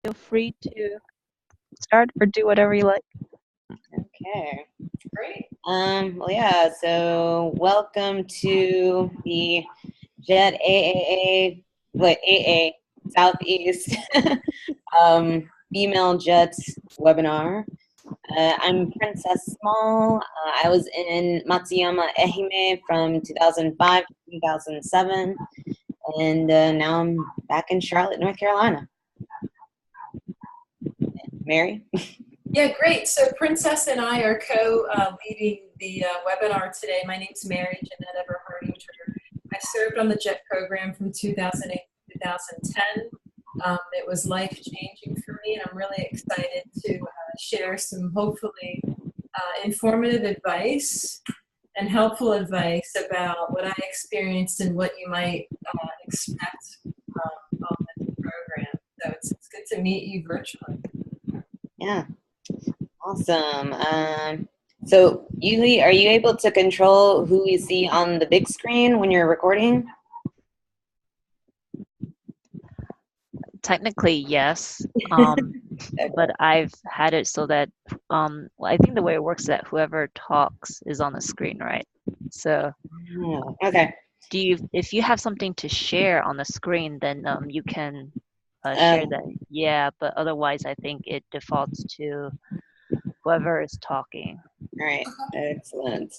feel free to start or do whatever you like. Okay, great. Well, yeah, so welcome to the AA Southeast Female Jets webinar. I'm Princess Small. I was in Matsuyama, Ehime from 2005 to 2007, and now I'm back in Charlotte, North Carolina. Mary? Yeah, great. So Princess and I are co-leading the webinar today. My name's Mary Jeanette Everhardinger. I served on the JET program from 2008 to 2010. It was life-changing for me, and I'm really excited to share some hopefully informative advice and helpful advice about what I experienced and what you might expect on this program. So it's good to meet you virtually. Yeah. Awesome. So Yuli, are you able to control who you see on the big screen when you're recording? Technically, yes, but I've had it so that well, I think the way it works is that whoever talks is on the screen, right? So, okay. If you have something to share on the screen, then you can share that. Yeah, but otherwise, I think it defaults to whoever is talking. All right, excellent.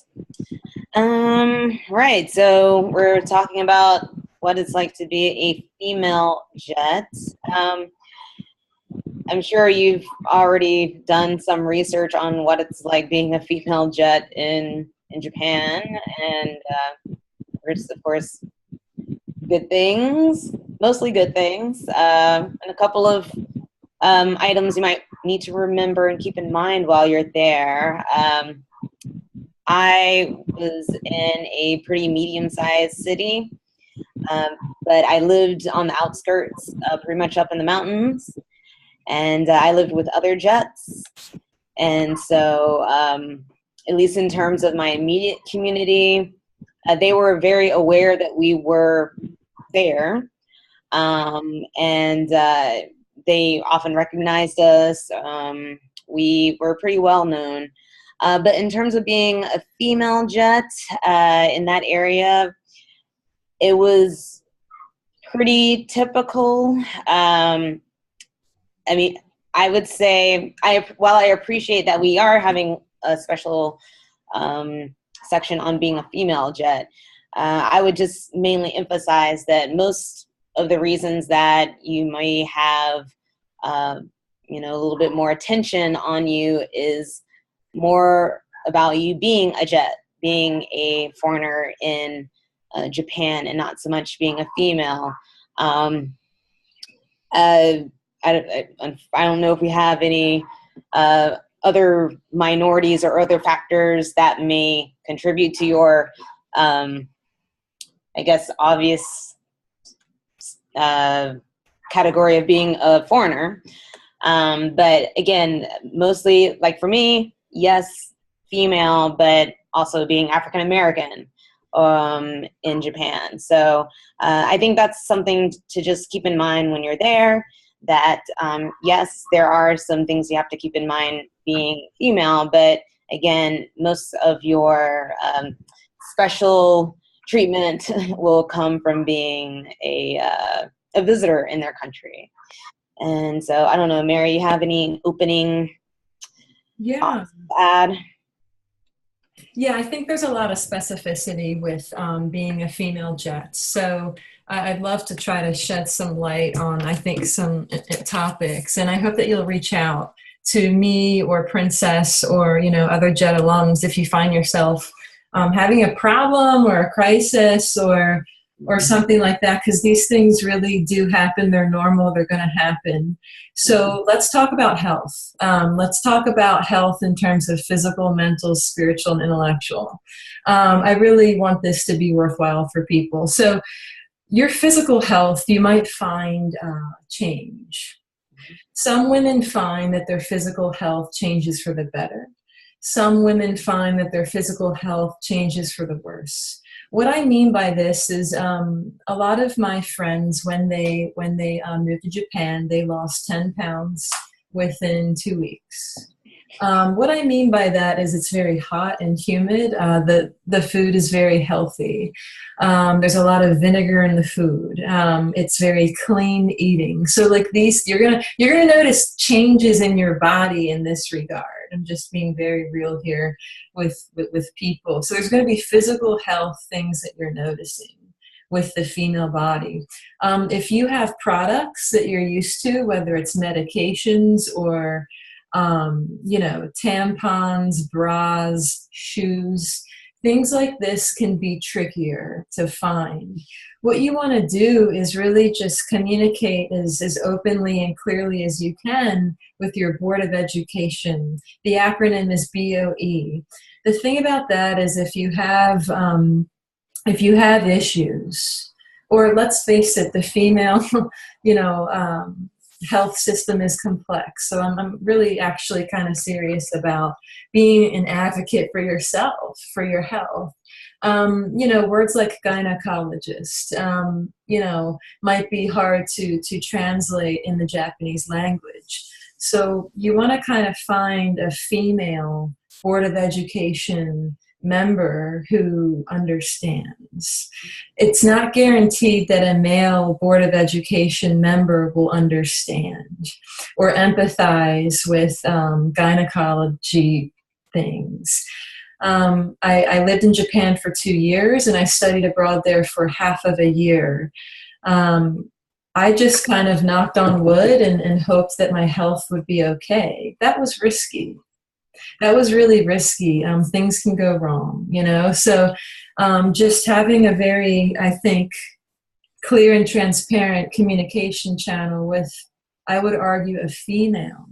Right, so we're talking about what it's like to be a female jet. I'm sure you've already done some research on what it's like being a female jet in Japan, and there's, of course, good things, mostly good things, and a couple of items you might need to remember and keep in mind while you're there. I was in a pretty medium-sized city, but I lived on the outskirts, pretty much up in the mountains, and I lived with other jets. And so, at least in terms of my immediate community, they were very aware that we were there, and they often recognized us. We were pretty well known. But in terms of being a female jet in that area, it was pretty typical. I mean, I would say, while I appreciate that we are having a special section on being a female jet, I would just mainly emphasize that most of the reasons that you may have, a little bit more attention on you is more about you being a jet, being a foreigner in Japan, and not so much being a female. I don't know if we have any other minorities or other factors that may contribute to your, I guess, obvious category of being a foreigner. But again, mostly, like for me, yes, female, but also being African American in Japan. So I think that's something to just keep in mind when you're there, that yes, there are some things you have to keep in mind being female, but again, most of your special treatment will come from being a visitor in their country. And so, I don't know, Mary, you have any opening thoughts to add? Yeah, I think there's a lot of specificity with being a female jet. So I'd love to try to shed some light on, I think, some topics. And I hope that you'll reach out to me or Princess or, other jet alums if you find yourself having a problem or a crisis or something like that, because these things really do happen. They're normal. They're going to happen. So let's talk about health. Let's talk about health in terms of physical, mental, spiritual, and intellectual. I really want this to be worthwhile for people. So your physical health, you might find change. Some women find that their physical health changes for the better. Some women find that their physical health changes for the worse. What I mean by this is a lot of my friends, when they moved to Japan, they lost 10 pounds within 2 weeks. What I mean by that is it's very hot and humid. The food is very healthy. There's a lot of vinegar in the food. It's very clean eating. So like these, you're gonna notice changes in your body in this regard. I'm just being very real here with people. So there's going to be physical health things that you're noticing with the female body. If you have products that you're used to, whether it's medications or tampons, bras, shoes, things like this can be trickier to find. What you want to do is really just communicate as openly and clearly as you can with your Board of Education. The acronym is BOE. The thing about that is if you have issues, or let's face it, the female, health system is complex. So I'm really actually kind of serious about being an advocate for yourself, for your health. Words like gynecologist, might be hard to translate in the Japanese language. So you want to kind of find a female Board of Education member who understands. It's not guaranteed that a male Board of Education member will understand or empathize with gynecology things. I lived in Japan for 2 years and I studied abroad there for half of a year. I just kind of knocked on wood and hoped that my health would be okay. That was risky. That was really risky. Things can go wrong, So just having a very, I think, clear and transparent communication channel with, I would argue, a female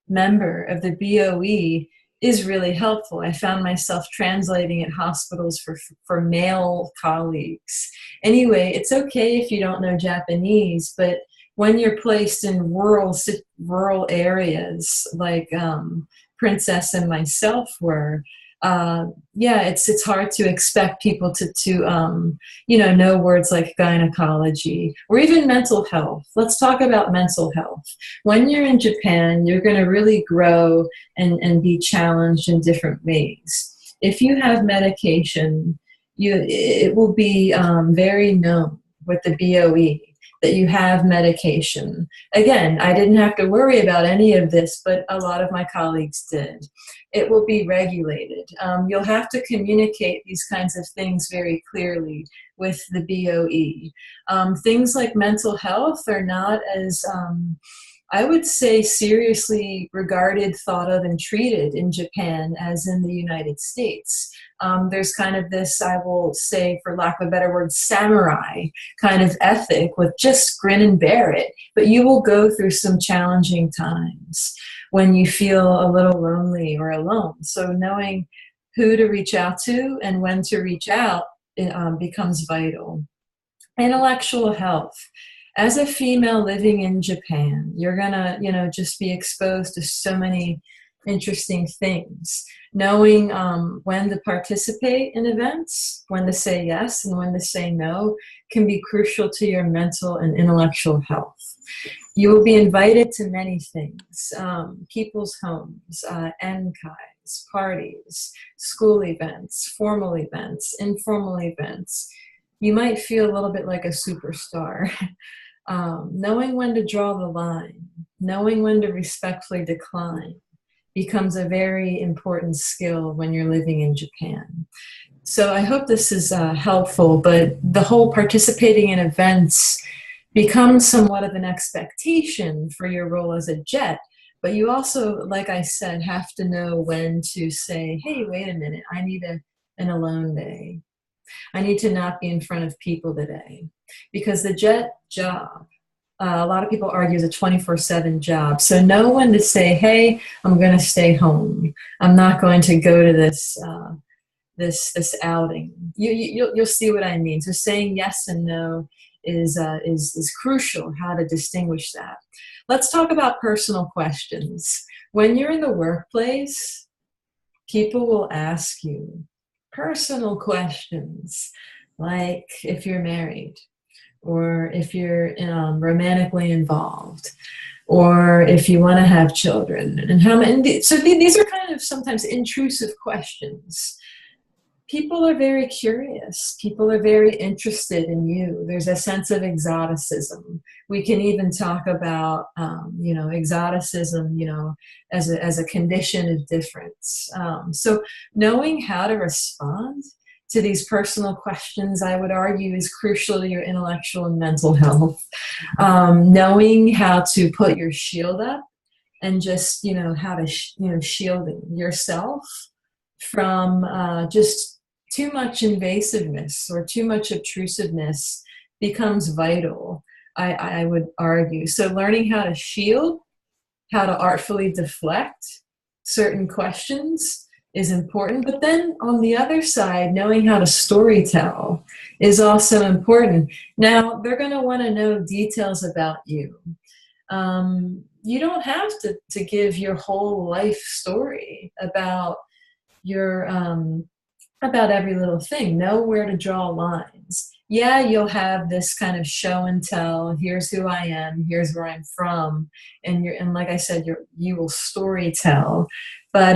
member of the BOE is really helpful. I found myself translating at hospitals for male colleagues. Anyway, it's okay if you don't know Japanese, but when you're placed in rural areas like Princess and myself were, it's hard to expect people to know words like gynecology or even mental health. Let's talk about mental health. When you're in Japan, you're going to really grow and be challenged in different ways. If you have medication, it will be very known with the BOE that you have medication. Again, I didn't have to worry about any of this, but a lot of my colleagues did. It will be regulated. You'll have to communicate these kinds of things very clearly with the BOE. Things like mental health are not as, I would say, seriously regarded, thought of, and treated in Japan as in the United States. There's kind of this, I will say, for lack of a better word, samurai kind of ethic with just grin and bear it. But you will go through some challenging times when you feel a little lonely or alone. So knowing who to reach out to and when to reach out becomes vital. Intellectual health. As a female living in Japan, you're gonna, just be exposed to so many interesting things. Knowing when to participate in events, when to say yes and when to say no, can be crucial to your mental and intellectual health. You will be invited to many things, people's homes, enkais, parties, school events, formal events, informal events. You might feel a little bit like a superstar. Knowing when to draw the line, knowing when to respectfully decline becomes a very important skill when you're living in Japan. So I hope this is helpful, but the whole participating in events becomes somewhat of an expectation for your role as a jet. But you also, like I said, have to know when to say, hey, wait a minute, I need an alone day. I need to not be in front of people today. Because the jet job, a lot of people argue, is a 24/7 job. So know when to say, hey, I'm going to stay home. I'm not going to go to this outing. You'll see what I mean. So saying yes and no is crucial, how to distinguish that. Let's talk about personal questions. When you're in the workplace, people will ask you, personal questions, like if you're married, or if you're romantically involved, or if you want to have children, and how many. So these are kind of sometimes intrusive questions. People are very curious. People are very interested in you. There's a sense of exoticism. We can even talk about, exoticism, as a condition of difference. So knowing how to respond to these personal questions, I would argue, is crucial to your intellectual and mental health. Knowing how to put your shield up and just, how to, shielding yourself from just too much invasiveness or too much obtrusiveness becomes vital, I would argue. So learning how to shield, how to artfully deflect certain questions is important. But then on the other side, knowing how to storytell is also important. Now, they're going to want to know details about you. You don't have to give your whole life story about your about every little thing. Know where to draw lines. Yeah, you'll have this kind of show and tell. Here's who I am. Here's where I'm from. And like I said, you will story tell. But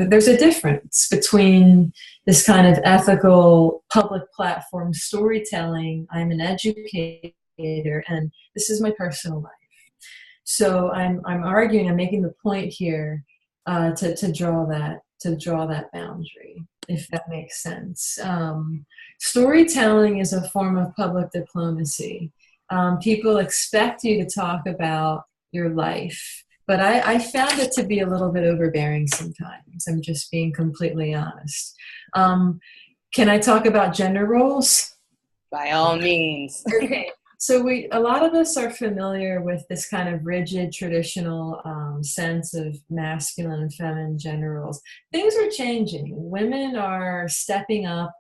there's a difference between this kind of ethical public platform storytelling. I'm an educator, and this is my personal life. So I'm arguing. I'm making the point here to draw that boundary, if that makes sense. Storytelling is a form of public diplomacy. People expect you to talk about your life, but I found it to be a little bit overbearing sometimes. I'm just being completely honest. Can I talk about gender roles? By all means. Okay. So a lot of us are familiar with this kind of rigid, traditional sense of masculine and feminine gender roles. Things are changing. Women are stepping up,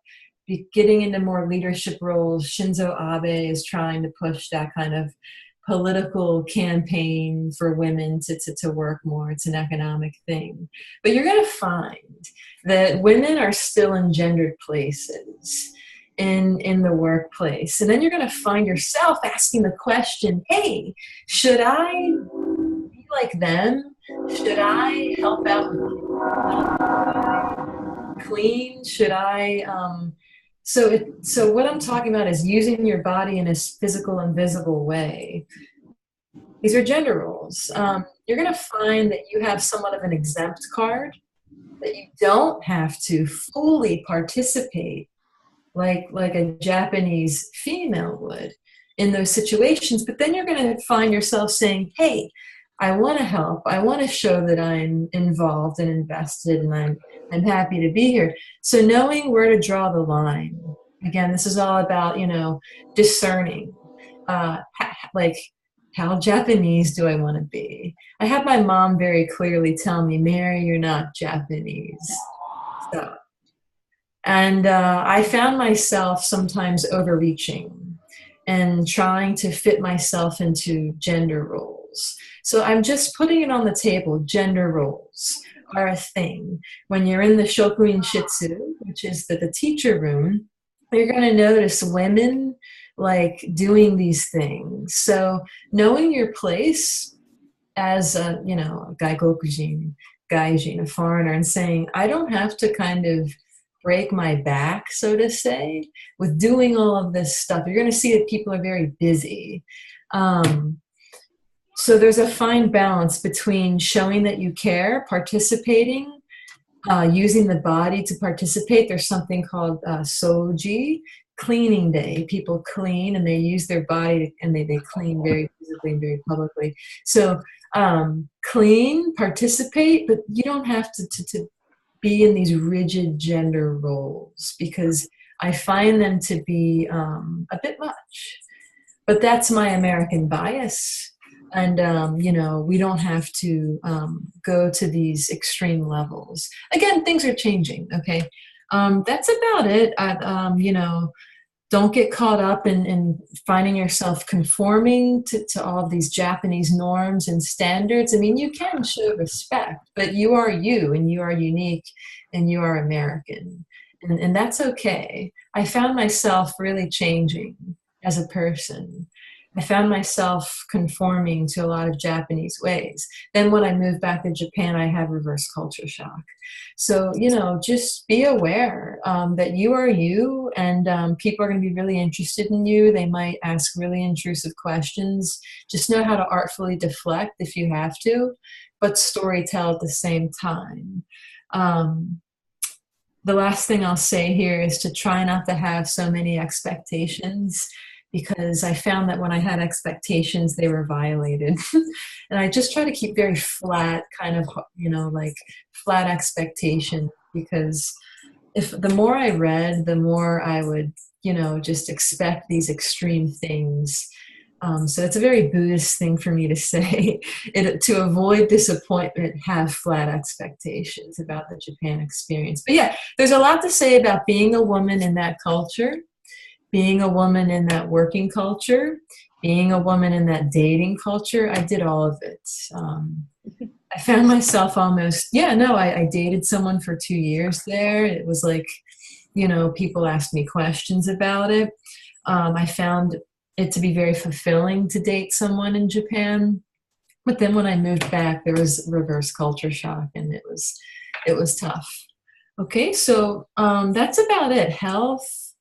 getting into more leadership roles. Shinzo Abe is trying to push that kind of political campaign for women to work more. It's an economic thing. But you're going to find that women are still in gendered places in the workplace. And then you're going to find yourself asking the question, hey, should I be like them? Should I help out with clean? Should I? So what I'm talking about is using your body in a physical and visible way. These are gender roles. You're going to find that you have somewhat of an exempt card, that you don't have to fully participate like a Japanese female would in those situations. But then you're going to find yourself saying, hey, I want to help. I want to show that I'm involved and invested, and I'm happy to be here. So knowing where to draw the line. Again, this is all about, discerning. Like, how Japanese do I want to be? I had my mom very clearly tell me, Mary, you're not Japanese. So. And I found myself sometimes overreaching and trying to fit myself into gender roles. So I'm just putting it on the table. Gender roles are a thing. When you're in the Shokuin Shitsu, which is the teacher room, you're going to notice women like doing these things. So knowing your place as a, gaijin, a foreigner, and saying, I don't have to kind of break my back, so to say, with doing all of this stuff. You're going to see that people are very busy. So there's a fine balance between showing that you care, participating, using the body to participate. There's something called soji, cleaning day. People clean and they use their body and they clean very visibly and very publicly. So clean, participate, but you don't have to be in these rigid gender roles, because I find them to be a bit much. But that's my American bias. And, we don't have to go to these extreme levels. Again, things are changing, okay? That's about it. Don't get caught up in finding yourself conforming to all of these Japanese norms and standards. I mean, you can show respect, but you are you, and you are unique, and you are American. And that's okay. I found myself really changing as a person. I found myself conforming to a lot of Japanese ways. Then when I moved back to Japan, I had reverse culture shock. So, you know, just be aware that you are you, and people are going to be really interested in you. They might ask really intrusive questions. Just know how to artfully deflect if you have to, but story tell at the same time. The last thing I'll say here is to try not to have so many expectations, because I found that when I had expectations, they were violated. And I just try to keep very flat, kind of, you know, like flat expectation, because if the more I read, the more I would, you know, just expect these extreme things. So it's a very Buddhist thing for me to say. To avoid disappointment, have flat expectations about the Japan experience. But yeah, there's a lot to say about being a woman in that culture, being a woman in that working culture, being a woman in that dating culture. I did all of it. I found myself almost, I dated someone for 2 years there. It was like, you know, people asked me questions about it. I found it to be very fulfilling to date someone in Japan. But then when I moved back, there was reverse culture shock, and it was tough. Okay, so that's about it. Health,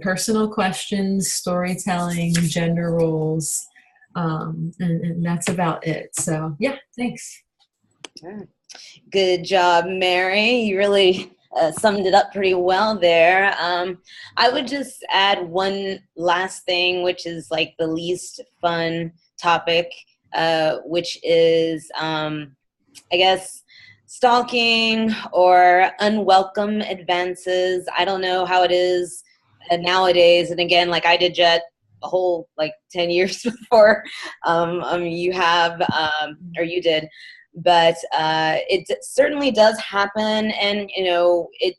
personal questions, storytelling, gender roles, and that's about it. So yeah, thanks. Good job, Mary. You really summed it up pretty well there. I would just add one last thing, which is like the least fun topic, which is, I guess, stalking or unwelcome advances. I don't know how it is nowadays. And again, like I did Jet a whole like 10 years before you have, or you did. But it certainly does happen, and you know it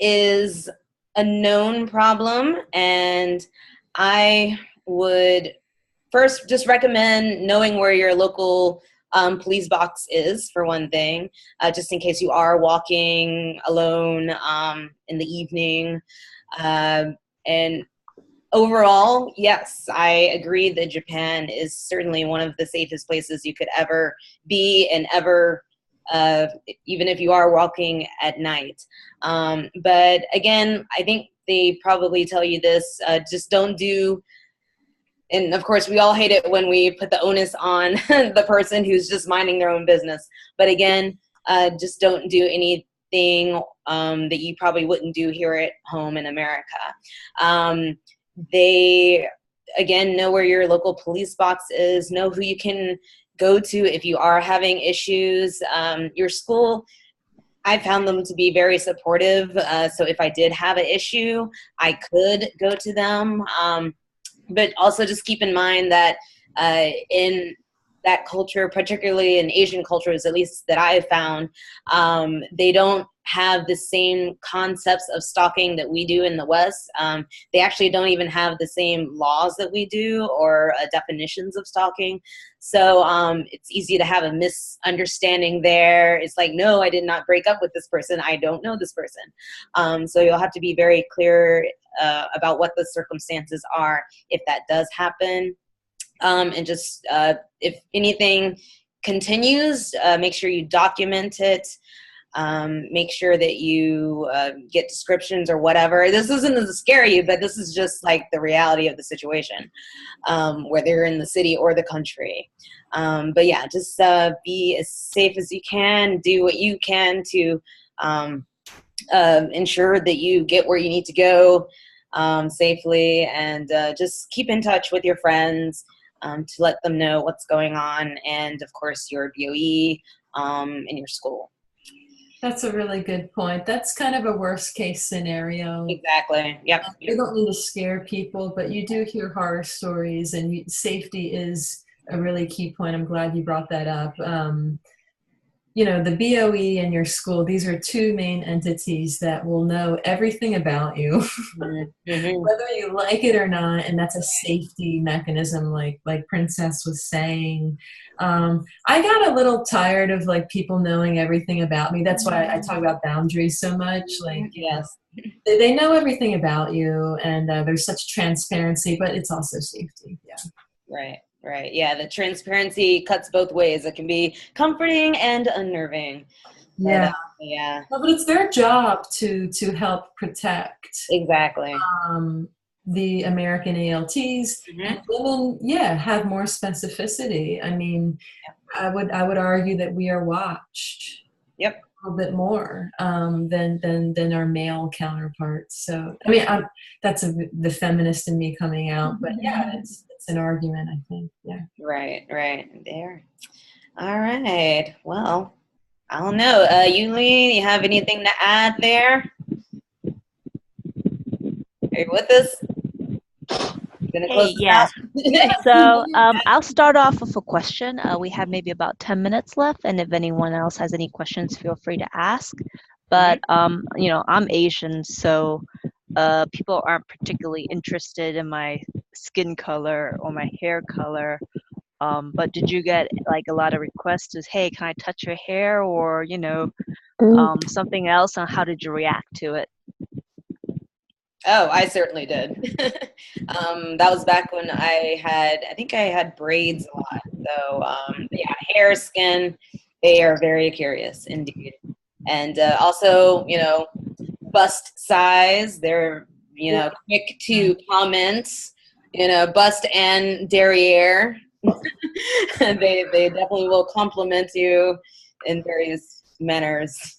is a known problem, and I would first just recommend knowing where your local police box is, for one thing, just in case you are walking alone in the evening. And overall, yes, I agree that Japan is certainly one of the safest places you could ever be, and ever, even if you are walking at night. But again, I think they probably tell you this, just don't do, and of course we all hate it when we put the onus on the person who's just minding their own business. But again, just don't do anything that you probably wouldn't do here at home in America. They, again, know where your local police box is, know who you can go to if you are having issues. Your school, I found them to be very supportive. So if I did have an issue, I could go to them. But also just keep in mind that in that culture, particularly in Asian cultures, at least that I've found, they don't have the same concepts of stalking that we do in the West. They actually don't even have the same laws that we do, or definitions of stalking. So it's easy to have a misunderstanding there. It's like, no, I did not break up with this person. I don't know this person. So you'll have to be very clear about what the circumstances are if that does happen. And just if anything continues, make sure you document it. Make sure that you get descriptions or whatever. This isn't to scare you, but this is just like the reality of the situation, whether you're in the city or the country. But yeah, just be as safe as you can. Do what you can to ensure that you get where you need to go safely, and just keep in touch with your friends to let them know what's going on, and of course your BOE and your school. That's a really good point. That's kind of a worst case scenario. Exactly. Yep. You don't need to scare people, but you do hear horror stories, and safety is a really key point. I'm glad you brought that up. you know, the BOE and your school, these are two main entities that will know everything about you, whether you like it or not. And that's a safety mechanism, like Princess was saying. I got a little tired of like people knowing everything about me. That's why I talk about boundaries so much. Like, you know, they know everything about you, and there's such transparency, but it's also safety. Yeah. Right. Right. Yeah. The transparency cuts both ways. It can be comforting and unnerving. Yeah. But, yeah. No, but it's their job to help protect Exactly. the American ALTs. And women, have more specificity. I mean, I would argue that we are watched. Yep. A little bit more than our male counterparts. So I mean, that's the feminist in me coming out, but yeah, it's an argument, I think. Yeah. Right there. All right. Well, I don't know. Yuli, you have anything to add there? Are you with us? Hey, yeah. So I'll start off with a question. We have maybe about 10 minutes left, and if anyone else has any questions, feel free to ask. But you know, I'm Asian, so people aren't particularly interested in my skin color or my hair color. But did you get like a lot of requests to, hey, can I touch your hair, or you know, something else? And how did you react to it? Oh, I certainly did. That was back when I think I had braids a lot. So yeah, hair, skin, they are very curious indeed. And also, you know, bust size, they're, you know, quick to comment, you know, bust and derriere. They definitely will compliment you in various manners.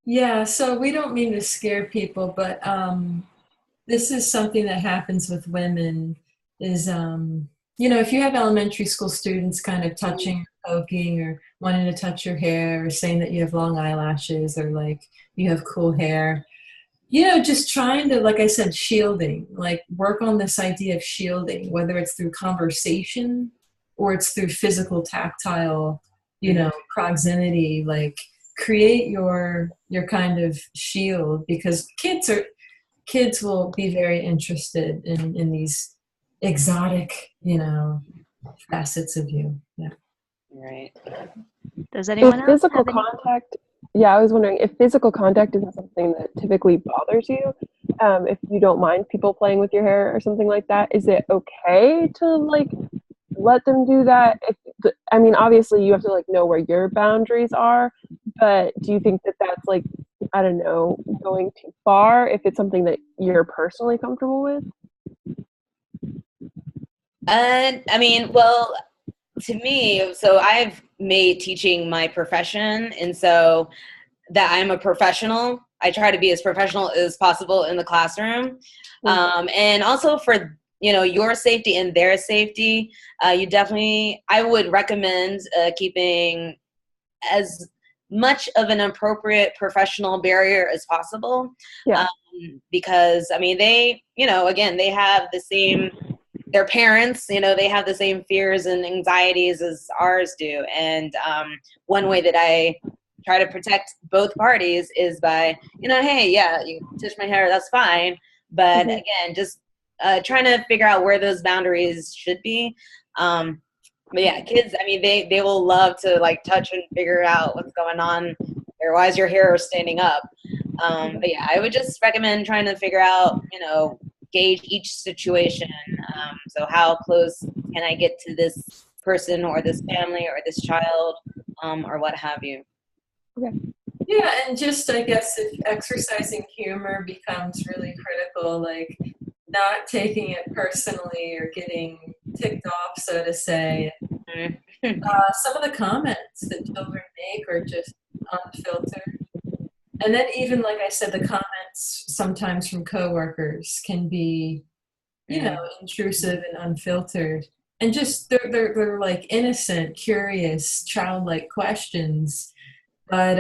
Yeah, so we don't mean to scare people, but this is something that happens with women is, you know, if you have elementary school students kind of touching, poking, or wanting to touch your hair, or saying that you have long eyelashes, or like you have cool hair, you know, just trying to, like I said, shielding, like work on this idea of shielding, whether it's through conversation or it's through physical, tactile, you know, proximity, like create your kind of shield, because kids will be very interested in these exotic, you know, facets of you. Yeah. Right. Does anyone else physical have any? contact? Yeah, I was wondering if physical contact isn't something that typically bothers you. If you don't mind people playing with your hair or something like that, is it okay to like let them do that? I mean, obviously you have to like know where your boundaries are, but do you think that that's like, I don't know, going too far if it's something that you're personally comfortable with? I mean, well, to me, so I've made teaching my profession, and so that I'm a professional. I try to be as professional as possible in the classroom, and also for, you know, your safety and their safety. I would recommend keeping as much of an appropriate professional barrier as possible. Yeah. Because I mean, they, you know, again, they have the same, their parents, you know, they have the same fears and anxieties as ours do. And one way that I try to protect both parties is by, you know, hey, yeah, you touch my hair, that's fine. But again, just trying to figure out where those boundaries should be. But yeah, kids, I mean, they will love to like touch and figure out what's going on, or why is your hair standing up. But yeah, I would just recommend trying to figure out, you know, gauge each situation. So how close can I get to this person or this family or this child, or what have you. Okay. Yeah, and just, I guess, if exercising humor becomes really critical, like not taking it personally or getting ticked off, so to say. Some of the comments that children make are just unfiltered. And then even, like I said, the comments sometimes from coworkers can be, you know, intrusive and unfiltered. And just, they're like innocent, curious, childlike questions. But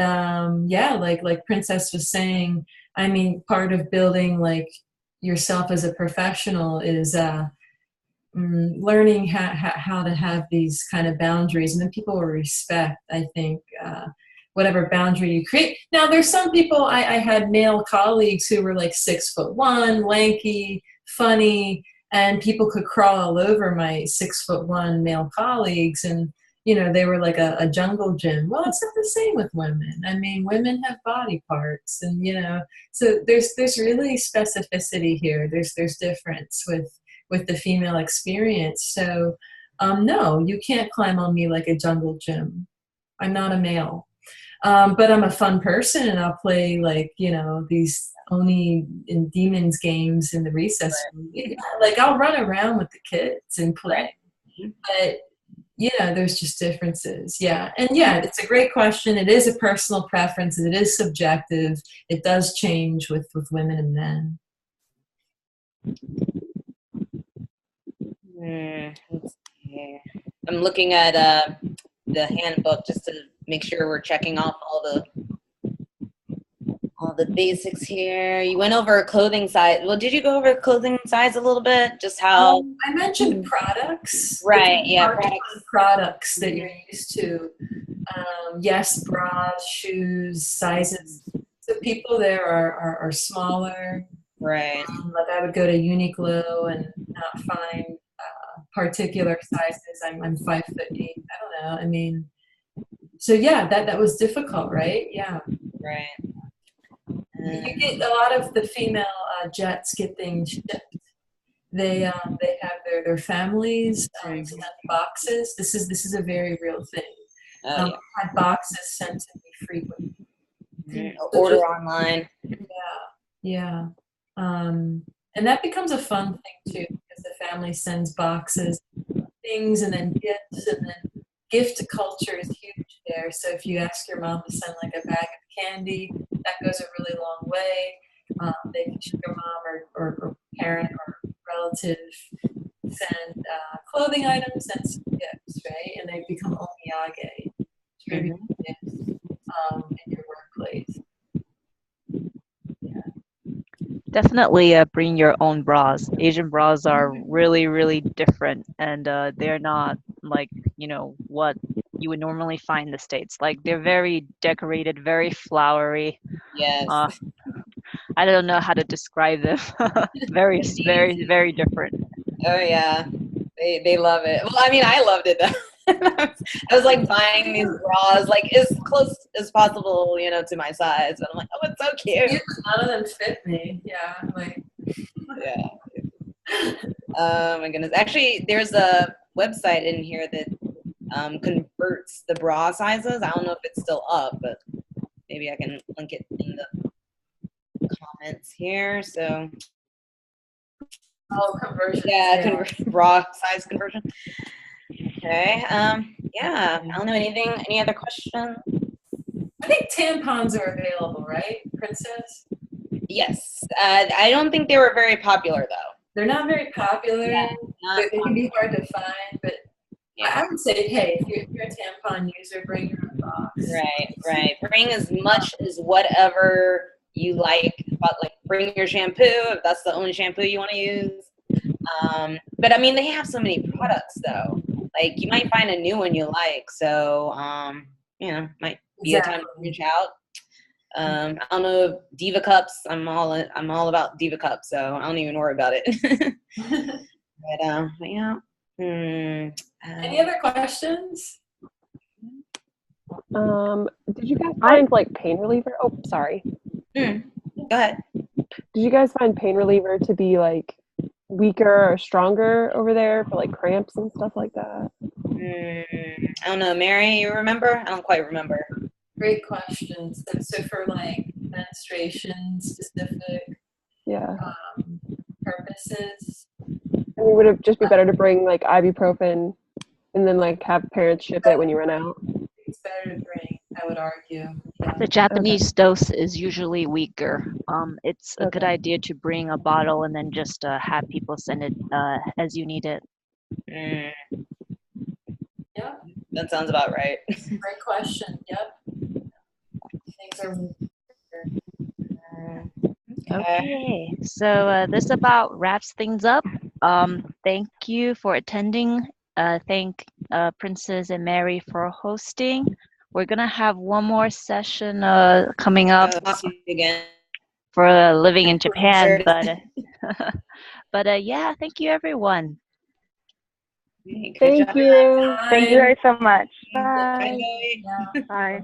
yeah, like Princess was saying, I mean, part of building like yourself as a professional is learning how to have these kind of boundaries, and then people will respect, I think, whatever boundary you create. Now, there's some people, I had male colleagues who were like 6'1", lanky, funny, and people could crawl all over my 6'1" male colleagues, and they were like a jungle gym. Well, it's not the same with women. I mean, women have body parts, and so there's really specificity here. There's difference with the female experience. So, no, you can't climb on me like a jungle gym. I'm not a male. But I'm a fun person, and I'll play like, these Oni and Demons games in the recess room. Yeah, like I'll run around with the kids and play. But, there's just differences. Yeah. And yeah, it's a great question. It is a personal preference. It is subjective. It does change with women and men. Let's see. I'm looking at the handbook just to make sure we're checking off all the basics here. You went over clothing size. Well, did you go over clothing size a little bit? Just how I mentioned products. Right, yeah, products that you're used to. Yes, bras, shoes, sizes. So people there are smaller. Right. Like I would go to Uniqlo and not find particular sizes. I'm 5'8". I don't know. I mean, so yeah, that was difficult, right? Yeah. Right. You get a lot of the female jets get things shipped. They have their families send boxes. This is a very real thing. Yeah. Had boxes sent to me frequently. Order online. Yeah. And that becomes a fun thing too, because the family sends boxes, things, and then gifts, and then gift culture is huge there. So if you ask your mom to send like a bag of candy, that goes a really long way. They can your mom or parent or relative send clothing items and some gifts, right? And they become omiyage, distributed gifts in your workplace. Definitely bring your own bras. Asian bras are really, really different, and they're not like, what you would normally find in the States. Like, they're very decorated, very flowery. Yes. I don't know how to describe them. Very, very, very different. Oh, yeah. They love it. Well, I mean, I loved it, though. I was like buying these bras like as close as possible, to my size. And I'm like, oh, it's so cute. None of them fit me. Yeah. Like. Yeah. Oh my goodness. Actually, there's a website in here that converts the bra sizes. I don't know if it's still up, but maybe I can link it in the comments here. So. Oh, conversion. Yeah, bra size conversion. Okay. Yeah. I don't know any other questions? I think tampons are available, right, Princess? Yes. I don't think they were very popular though. They're not very popular. Yeah, they can be hard to find, but yeah. I would say, hey, if you're a tampon user, bring your own box. Right. Bring as much as whatever you like. But like, bring your shampoo if that's the only shampoo you want to use. But I mean, they have so many products though. Like, you might find a new one you like, so might be a time to reach out. I don't know, Diva Cups. I'm all about Diva Cups, so I don't even worry about it. But yeah. Any other questions? Did you guys find like pain reliever? Oh, sorry. Go ahead. Did you guys find pain reliever to be like weaker or stronger over there for like cramps and stuff like that? I don't know, Mary, you remember? I don't quite remember. Great question. So for like menstruation specific purposes, I mean, would it just be better to bring like ibuprofen and then like have parents ship it when you run out? It's better to bring, I would argue. Yeah. The Japanese dose is usually weaker. It's a good idea to bring a bottle and then just have people send it as you need it. Yeah. That sounds about right. Great question. Yep. Things are Okay, so this about wraps things up. thank you for attending. Thank Princess and Mary for hosting. We're gonna have one more session coming up Lost you again. for living in Japan, Sure. but yeah, thank you everyone. Good Thank job. you. Thank you guys so much. Bye, Bye. Zoe. Bye.